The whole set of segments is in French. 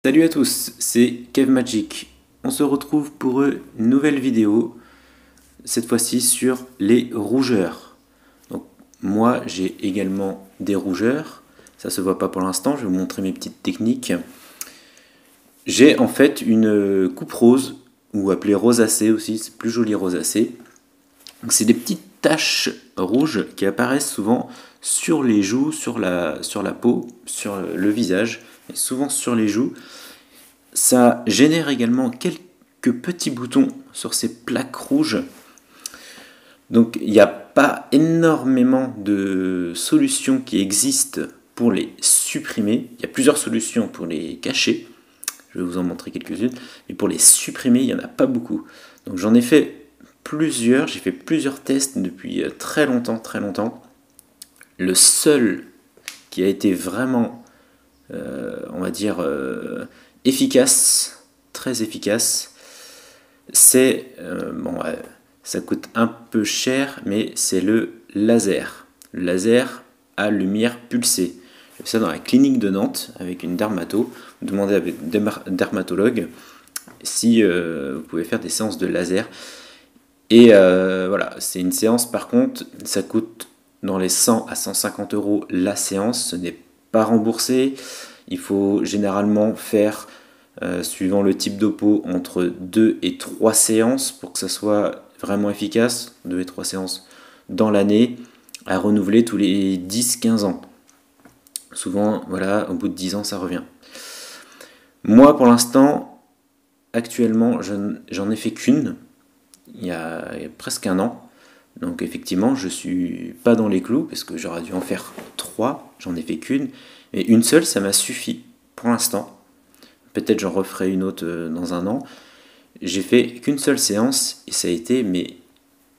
Salut à tous, c'est Kev Magic. On se retrouve pour une nouvelle vidéo, cette fois-ci sur les rougeurs. Donc moi j'ai également des rougeurs, ça se voit pas pour l'instant, je vais vous montrer mes petites techniques. J'ai en fait une coupe rose, ou appelée rosacée aussi, c'est plus joli rosacée. C'est des petites taches rouges qui apparaissent souvent sur les joues, sur la peau, sur le visage, et souvent sur les joues. Ça génère également quelques petits boutons sur ces plaques rouges. Donc il n'y a pas énormément de solutions qui existent pour les supprimer. Il y a plusieurs solutions pour les cacher. Je vais vous en montrer quelques-unes. Mais pour les supprimer, il n'y en a pas beaucoup. Donc j'en ai fait plusieurs. J'ai fait plusieurs tests depuis très longtemps, très longtemps. Le seul qui a été vraiment, on va dire, efficace, très efficace, c'est, ça coûte un peu cher, mais c'est le laser. Le laser à lumière pulsée. J'ai fait ça dans la clinique de Nantes avec une dermato. Vous demandez avec un dermatologue si vous pouvez faire des séances de laser. Et voilà, c'est une séance par contre, ça coûte dans les 100 à 150 euros la séance. Ce n'est pas remboursé. Il faut généralement faire, suivant le type de peau, entre 2 et 3 séances pour que ça soit vraiment efficace. 2 et 3 séances dans l'année, à renouveler tous les 10-15 ans. Souvent, voilà, au bout de 10 ans, ça revient. Moi, pour l'instant, actuellement, j'en ai fait qu'une, il y a presque un an. Donc effectivement, je suis pas dans les clous, parce que j'aurais dû en faire 3, j'en ai fait qu'une. Et une seule, ça m'a suffi pour l'instant. Peut-être j'en referai une autre dans un an. J'ai fait qu'une seule séance, et ça a été mais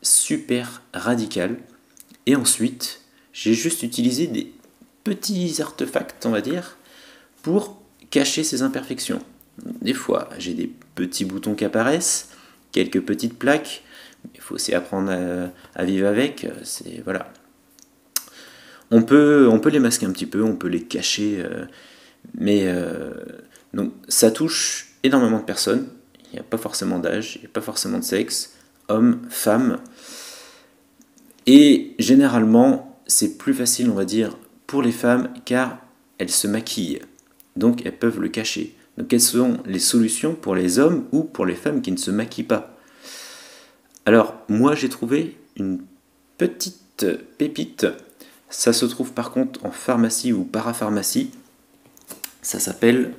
super radical. Et ensuite, j'ai juste utilisé des petits artefacts, on va dire, pour cacher ces imperfections. Des fois, j'ai des petits boutons qui apparaissent, quelques petites plaques. Il faut aussi apprendre à vivre avec. Voilà. On peut les masquer un petit peu, on peut les cacher, mais donc ça touche énormément de personnes. Il n'y a pas forcément d'âge, il n'y a pas forcément de sexe, hommes, femmes. Et généralement, c'est plus facile, on va dire, pour les femmes, car elles se maquillent. Donc elles peuvent le cacher. Donc quelles sont les solutions pour les hommes ou pour les femmes qui ne se maquillent pas? Alors moi j'ai trouvé une petite pépite. Ça se trouve par contre en pharmacie ou parapharmacie. Ça s'appelle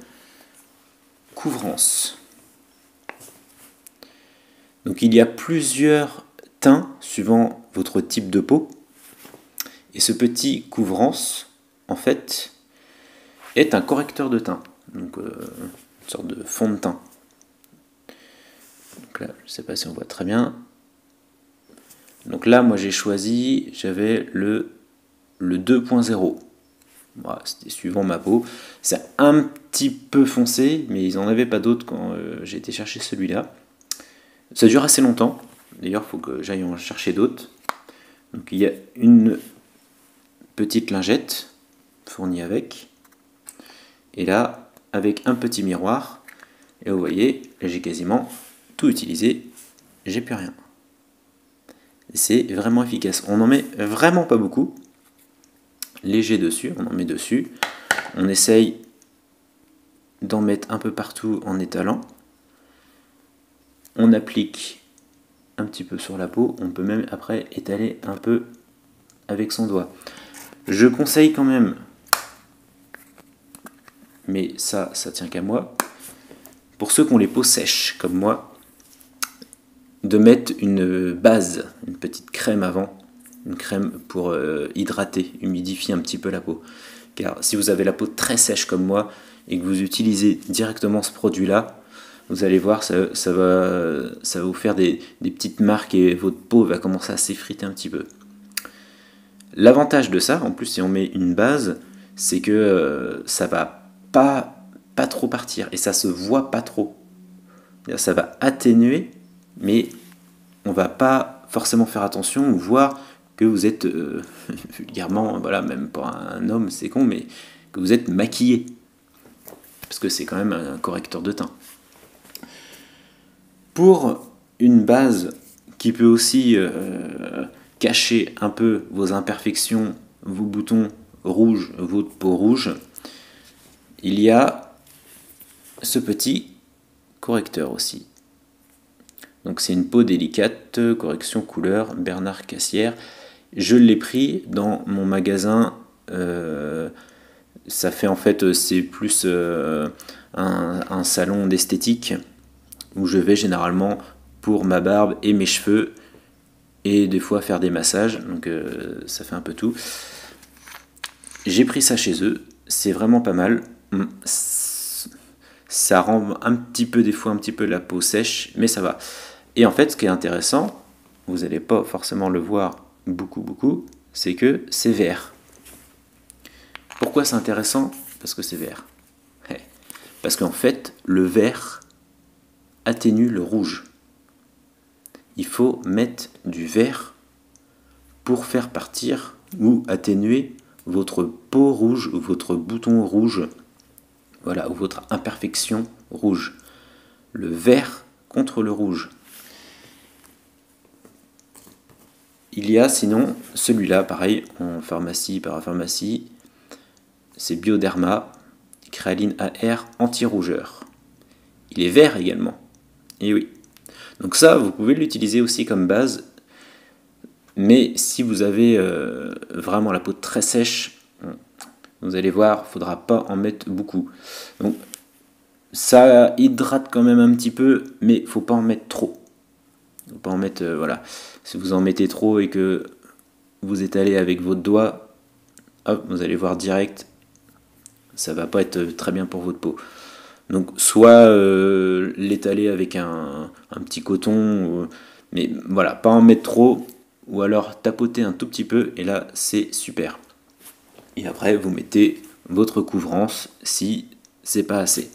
Couvrance. Donc il y a plusieurs teints suivant votre type de peau. Et ce petit Couvrance, en fait, est un correcteur de teint. Donc une sorte de fond de teint. Donc là, je ne sais pas si on voit très bien. Donc là, moi j'ai choisi, j'avais le 2.0. Voilà, c'était suivant ma peau. C'est un petit peu foncé, mais ils n'en avaient pas d'autres quand j'ai été chercher celui-là. Ça dure assez longtemps. D'ailleurs, il faut que j'aille en chercher d'autres. Donc il y a une petite lingette fournie avec. Et là, avec un petit miroir. Et vous voyez, là j'ai quasiment tout utilisé. J'ai plus rien. C'est vraiment efficace. On n'en met vraiment pas beaucoup. Léger dessus, on en met dessus. On essaye d'en mettre un peu partout en étalant. On applique un petit peu sur la peau. On peut même après étaler un peu avec son doigt. Je conseille quand même, mais ça tient qu'à moi, pour ceux qui ont les peaux sèches comme moi, de mettre une base, une petite crème avant. Une crème pour hydrater, humidifier un petit peu la peau. Car si vous avez la peau très sèche comme moi et que vous utilisez directement ce produit-là, vous allez voir, ça va vous faire des petites marques et votre peau va commencer à s'effriter un petit peu. L'avantage de ça, en plus si on met une base, c'est que ça va pas trop partir et ça se voit pas trop. Ça va atténuer, mais on va pas forcément faire attention ou voir que vous êtes vulgairement, voilà, même pour un homme c'est con, mais que vous êtes maquillé. parce que c'est quand même un correcteur de teint. Pour une base qui peut aussi cacher un peu vos imperfections, vos boutons rouges, votre peau rouge, il y a ce petit correcteur aussi. Donc c'est une peau délicate, correction couleur, Bernard Cassière. Je l'ai pris dans mon magasin. Ça fait en fait, c'est plus un salon d'esthétique où je vais généralement pour ma barbe et mes cheveux et des fois faire des massages. Donc ça fait un peu tout. J'ai pris ça chez eux. C'est vraiment pas mal. Ça rend un petit peu, des fois, un petit peu la peau sèche, mais ça va. Et en fait, ce qui est intéressant, vous n'allez pas forcément le voir beaucoup, c'est que c'est vert. Pourquoi c'est intéressant? Parce que c'est vert. Parce qu'en fait, le vert atténue le rouge. Il faut mettre du vert pour faire partir ou atténuer votre peau rouge ou votre bouton rouge, voilà, ou votre imperfection rouge. Le vert contre le rouge. Il y a sinon celui-là, pareil, en pharmacie, parapharmacie, c'est Bioderma, Créaline AR anti-rougeur. Il est vert également. Et oui. Donc ça, vous pouvez l'utiliser aussi comme base. Mais si vous avez vraiment la peau très sèche, vous allez voir, il ne faudra pas en mettre beaucoup. Donc ça hydrate quand même un petit peu, mais il ne faut pas en mettre trop. Faut pas en mettre, voilà. Si vous en mettez trop et que vous étalez avec votre doigt, hop, vous allez voir direct, ça va pas être très bien pour votre peau. Donc soit l'étaler avec un petit coton, mais voilà, pas en mettre trop, ou alors tapoter un tout petit peu, et là c'est super. Et après vous mettez votre couvrance si c'est pas assez.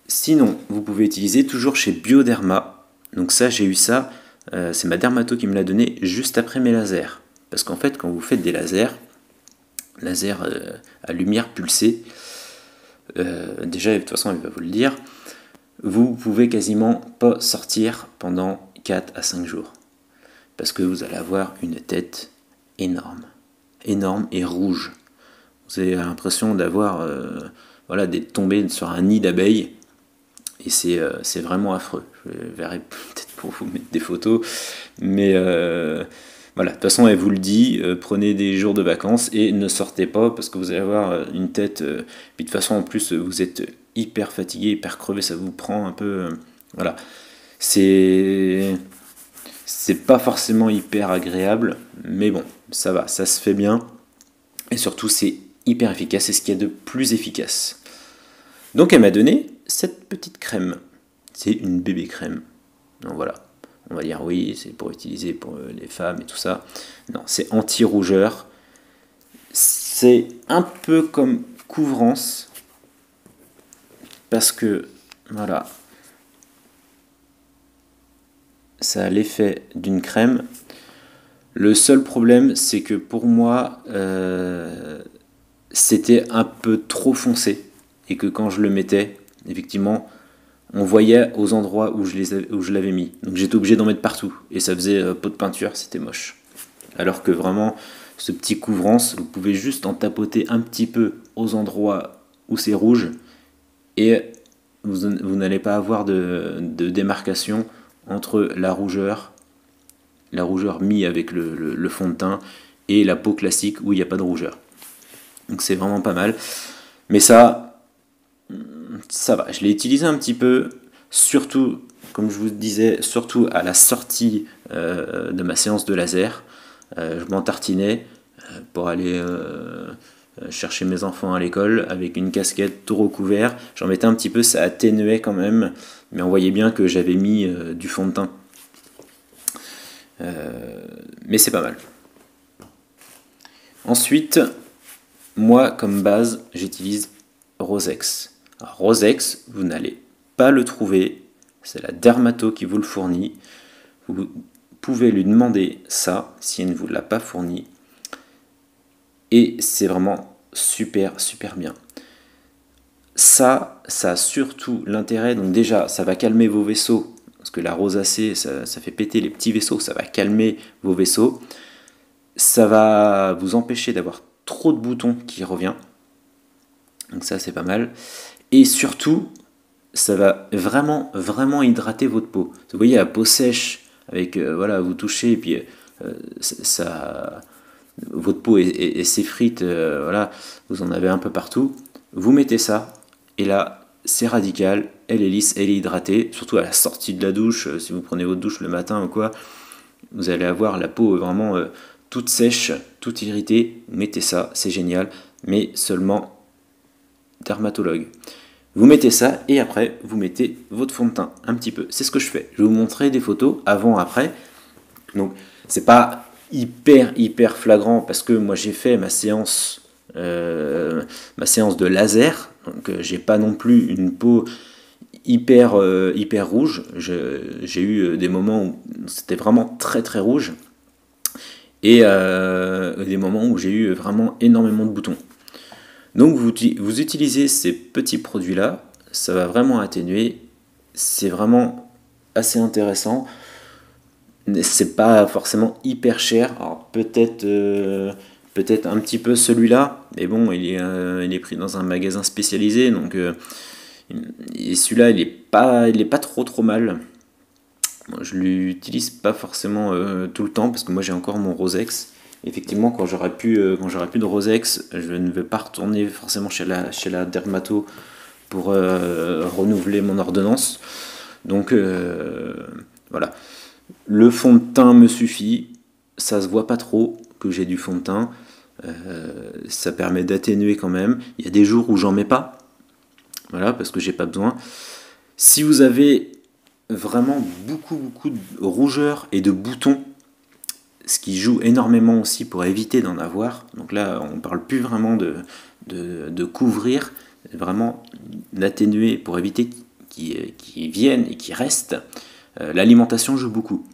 Sinon, vous pouvez utiliser toujours chez Bioderma. Donc ça, j'ai eu ça, c'est ma dermato qui me l'a donné juste après mes lasers. Parce qu'en fait, quand vous faites des lasers à lumière pulsée, déjà, de toute façon, elle va vous le dire, vous pouvez quasiment pas sortir pendant 4 à 5 jours. Parce que vous allez avoir une tête énorme. Énorme et rouge. Vous avez l'impression d'avoir, voilà, d'être tombé sur un nid d'abeilles. Et c'est vraiment affreux. Je verrai peut-être pour vous mettre des photos. Mais voilà, de toute façon, elle vous le dit, prenez des jours de vacances et ne sortez pas parce que vous allez avoir une tête. Puis de toute façon, en plus, vous êtes hyper fatigué, hyper crevé, ça vous prend un peu. Voilà. C'est pas forcément hyper agréable, mais bon, ça va, ça se fait bien. Et surtout, c'est hyper efficace, c'est ce qu'il y a de plus efficace. Donc elle m'a donné cette petite crème. C'est une bébé crème. Donc voilà, on va dire oui, c'est pour utiliser pour les femmes et tout ça. Non, c'est anti-rougeur. C'est un peu comme couvrance. Parce que, voilà, ça a l'effet d'une crème. Le seul problème, c'est que pour moi, c'était un peu trop foncé. Et que quand je le mettais, effectivement, on voyait aux endroits où je l'avais mis. Donc j'étais obligé d'en mettre partout. Et ça faisait pot de peinture, c'était moche. Alors que vraiment, ce petit couvrance, vous pouvez juste en tapoter un petit peu aux endroits où c'est rouge. Et vous n'allez pas avoir de démarcation entre la rougeur mis avec le fond de teint, et la peau classique où il n'y a pas de rougeur. Donc c'est vraiment pas mal. Mais ça va, je l'ai utilisé un petit peu, surtout, comme je vous disais, surtout à la sortie de ma séance de laser. Je m'en tartinais pour aller chercher mes enfants à l'école avec une casquette tout recouvert. J'en mettais un petit peu, ça atténuait quand même, mais on voyait bien que j'avais mis du fond de teint. Mais c'est pas mal. Ensuite, moi comme base, j'utilise Rosex. Alors, Rosex, vous n'allez pas le trouver, c'est la dermato qui vous le fournit. Vous pouvez lui demander ça si elle ne vous l'a pas fourni. Et c'est vraiment super bien. ça a surtout l'intérêt, donc déjà, ça va calmer vos vaisseaux, parce que la rosacée, ça fait péter les petits vaisseaux, ça va calmer vos vaisseaux. Ça va vous empêcher d'avoir trop de boutons qui revient. Donc ça, c'est pas mal. Et surtout, ça va vraiment, vraiment hydrater votre peau. Vous voyez la peau sèche, avec, voilà, vous touchez, et puis votre peau s'effrite, voilà, vous en avez un peu partout. Vous mettez ça, et là, c'est radical, elle est lisse, elle est hydratée, surtout à la sortie de la douche, si vous prenez votre douche le matin ou quoi, vous allez avoir la peau vraiment toute sèche, toute irritée. Vous mettez ça, c'est génial, mais seulement dermatologue. Vous mettez ça et après vous mettez votre fond de teint un petit peu. C'est ce que je fais. Je vais vous montrer des photos avant après. Donc c'est pas hyper flagrant parce que moi j'ai fait ma séance de laser. Donc j'ai pas non plus une peau hyper rouge. J'ai eu des moments où c'était vraiment très rouge et des moments où j'ai eu vraiment énormément de boutons. Donc vous utilisez ces petits produits-là, ça va vraiment atténuer, c'est vraiment assez intéressant. C'est pas forcément hyper cher, alors peut-être un petit peu celui-là, mais bon, il est pris dans un magasin spécialisé, donc et celui-là il est pas trop mal. Moi, je l'utilise pas forcément tout le temps parce que moi j'ai encore mon Rosex. Effectivement, quand j'aurai plus de Rosex, je ne vais pas retourner forcément chez la dermato pour renouveler mon ordonnance. Donc voilà, le fond de teint me suffit, ça se voit pas trop que j'ai du fond de teint, ça permet d'atténuer quand même. Il y a des jours où j'en mets pas, voilà, parce que j'ai pas besoin. Si vous avez vraiment beaucoup de rougeur et de boutons, ce qui joue énormément aussi pour éviter d'en avoir. Donc là, on ne parle plus vraiment de couvrir, vraiment d'atténuer pour éviter qu'ils viennent et qu'ils restent. L'alimentation joue beaucoup.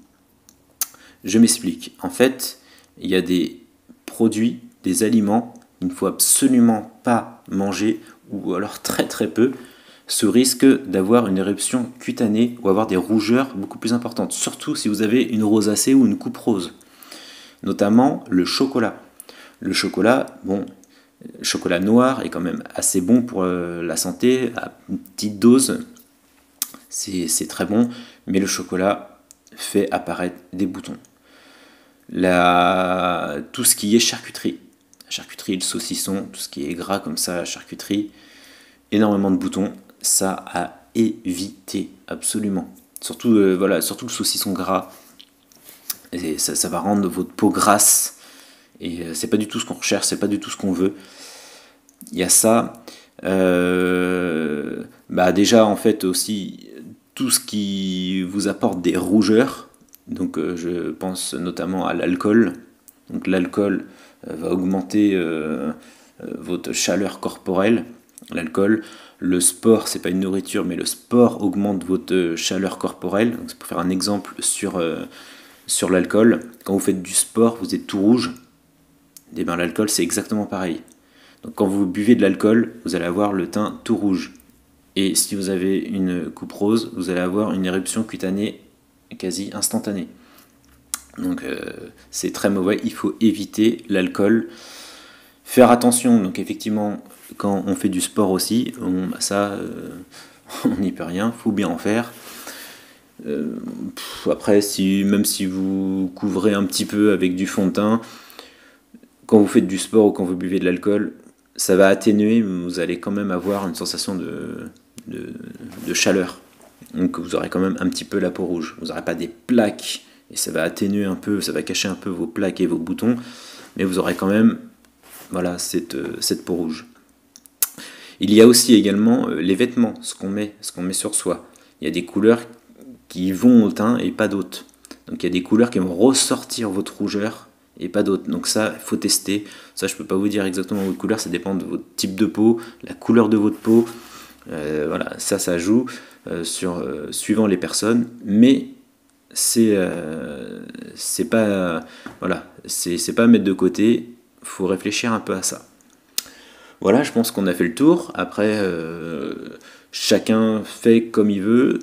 Je m'explique. En fait, il y a des produits, des aliments qu'il ne faut absolument pas manger, ou alors très peu, sous risque d'avoir une éruption cutanée ou avoir des rougeurs beaucoup plus importantes, surtout si vous avez une rosacée ou une coupe rose. Notamment le chocolat. Le chocolat, bon, le chocolat noir est quand même assez bon pour la santé, à une petite dose, c'est très bon, mais le chocolat fait apparaître des boutons. Tout ce qui est charcuterie, la charcuterie, le saucisson, tout ce qui est gras comme ça, la charcuterie, énormément de boutons, ça à éviter absolument. Surtout, surtout le saucisson gras. Et ça va rendre votre peau grasse et c'est pas du tout ce qu'on recherche, c'est pas du tout ce qu'on veut. Il y a ça, déjà en fait aussi tout ce qui vous apporte des rougeurs, donc je pense notamment à l'alcool. Donc l'alcool va augmenter votre chaleur corporelle. L'alcool, le sport, c'est pas une nourriture, mais le sport augmente votre chaleur corporelle. Donc c'est pour faire un exemple sur l'alcool, quand vous faites du sport, vous êtes tout rouge, et bien l'alcool c'est exactement pareil. Donc quand vous buvez de l'alcool, vous allez avoir le teint tout rouge. Et si vous avez une coupe rose, vous allez avoir une éruption cutanée quasi instantanée. Donc c'est très mauvais, il faut éviter l'alcool. Faire attention, donc effectivement, quand on fait du sport aussi, on n'y peut rien, il faut bien en faire. Après, même si vous couvrez un petit peu avec du fond de teint, quand vous faites du sport ou quand vous buvez de l'alcool, ça va atténuer, mais vous allez quand même avoir une sensation de chaleur. Donc vous aurez quand même un petit peu la peau rouge. Vous n'aurez pas des plaques, et ça va atténuer un peu, ça va cacher un peu vos plaques et vos boutons, mais vous aurez quand même cette peau rouge. Il y a aussi également les vêtements, ce qu'on met sur soi. Il y a des couleurs qui vont au teint et pas d'autres. Donc il y a des couleurs qui vont ressortir votre rougeur et pas d'autres. Donc ça, il faut tester. Ça, je peux pas vous dire exactement votre couleur, ça dépend de votre type de peau, la couleur de votre peau. Ça joue suivant les personnes, mais c'est pas à mettre de côté. Faut réfléchir un peu à ça. Voilà, je pense qu'on a fait le tour. Après, chacun fait comme il veut.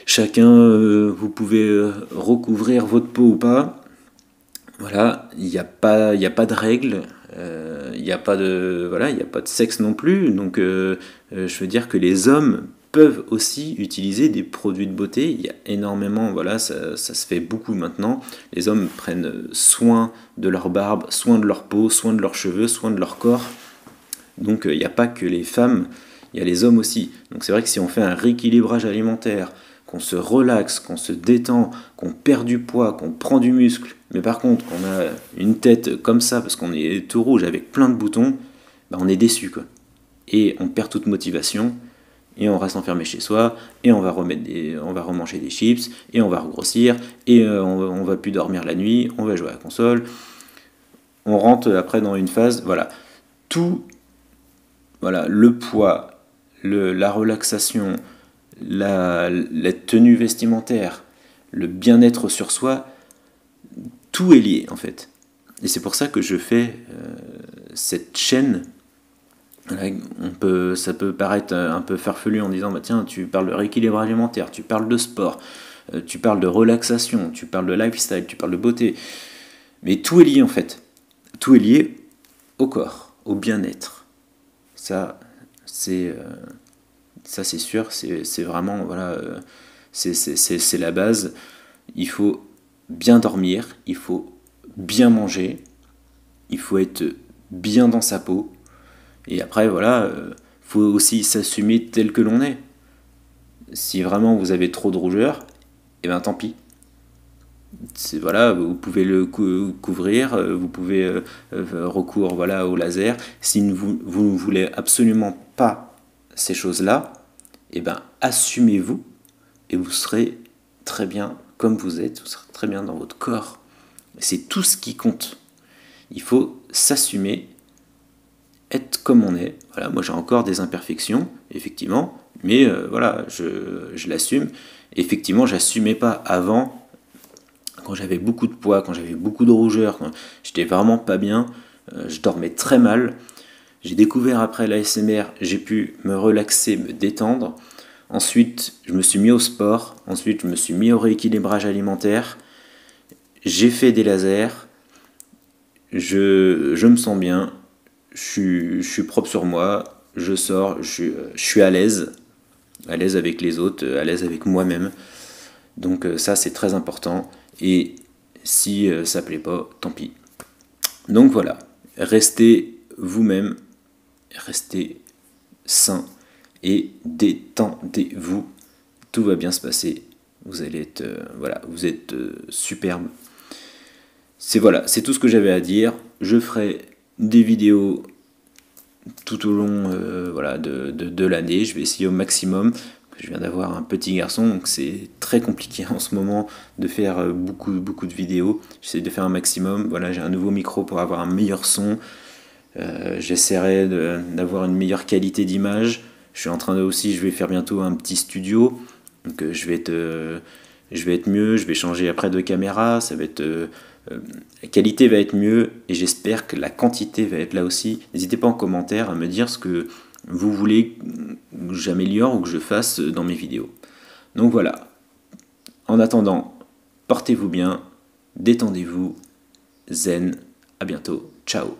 Chacun, vous pouvez recouvrir votre peau ou pas. Voilà, il n'y a pas de règles. Il n'y a pas de voilà, il n'y a pas de sexe non plus. Donc, je veux dire que les hommes peuvent aussi utiliser des produits de beauté. Il y a énormément, voilà, ça se fait beaucoup maintenant. Les hommes prennent soin de leur barbe, soin de leur peau, soin de leurs cheveux, soin de leur corps. Donc il n'y a pas que les femmes, il y a les hommes aussi. Donc c'est vrai que si on fait un rééquilibrage alimentaire, qu'on se relaxe, qu'on se détend, qu'on perd du poids, qu'on prend du muscle, mais par contre qu'on a une tête comme ça parce qu'on est tout rouge avec plein de boutons, bah on est déçu quoi. Et on perd toute motivation, et on reste enfermé chez soi, et on va remanger des chips, et on va regrossir, et on va plus dormir la nuit, on va jouer à la console, on rentre après dans une phase, voilà, tout, voilà, le poids, la relaxation, la tenue vestimentaire, le bien-être sur soi, tout est lié en fait. Et c'est pour ça que je fais cette chaîne. Ça peut paraître un peu farfelu en disant bah tiens, tu parles de rééquilibre alimentaire, tu parles de sport, tu parles de relaxation, tu parles de lifestyle, tu parles de beauté. Mais tout est lié en fait. Tout est lié au corps, au bien-être. Ça, c'est sûr, c'est vraiment voilà, c'est la base. Il faut bien dormir, il faut bien manger, il faut être bien dans sa peau. Et après, voilà, faut aussi s'assumer tel que l'on est. Si vraiment vous avez trop de rougeur, eh ben tant pis. Voilà, vous pouvez le couvrir, vous pouvez recours voilà, au laser. Si vous ne voulez absolument pas ces choses-là, eh ben assumez-vous et vous serez très bien comme vous êtes, vous serez très bien dans votre corps. C'est tout ce qui compte. Il faut s'assumer, être comme on est. Voilà, moi j'ai encore des imperfections, effectivement, mais voilà, je l'assume. Effectivement, j'assumais pas avant, quand j'avais beaucoup de poids, quand j'avais beaucoup de rougeur, quand j'étais vraiment pas bien, je dormais très mal. J'ai découvert après l'ASMR, j'ai pu me relaxer, me détendre. Ensuite, je me suis mis au sport. Ensuite, je me suis mis au rééquilibrage alimentaire. J'ai fait des lasers. Je me sens bien. Je suis propre sur moi. Je sors. Je suis à l'aise. À l'aise avec les autres. À l'aise avec moi-même. Donc ça, c'est très important. Et si ça plaît pas, tant pis. Donc voilà. Restez vous-même. Restez sain. Et détendez-vous. Tout va bien se passer. Vous allez être, voilà, vous êtes superbe. C'est tout ce que j'avais à dire. Je ferai des vidéos tout au long voilà, de l'année. Je vais essayer au maximum. Je viens d'avoir un petit garçon, donc c'est très compliqué en ce moment de faire beaucoup de vidéos. J'essaie de faire un maximum. Voilà, j'ai un nouveau micro pour avoir un meilleur son. J'essaierai d'avoir une meilleure qualité d'image. Je suis en train de aussi, je vais faire bientôt un petit studio. Donc je vais être mieux, je vais changer après de caméra, ça va être la qualité va être mieux et j'espère que la quantité va être là aussi. N'hésitez pas en commentaire à me dire ce que vous voulez que j'améliore ou que je fasse dans mes vidéos. Donc voilà. En attendant, portez-vous bien, détendez-vous, zen, à bientôt, ciao.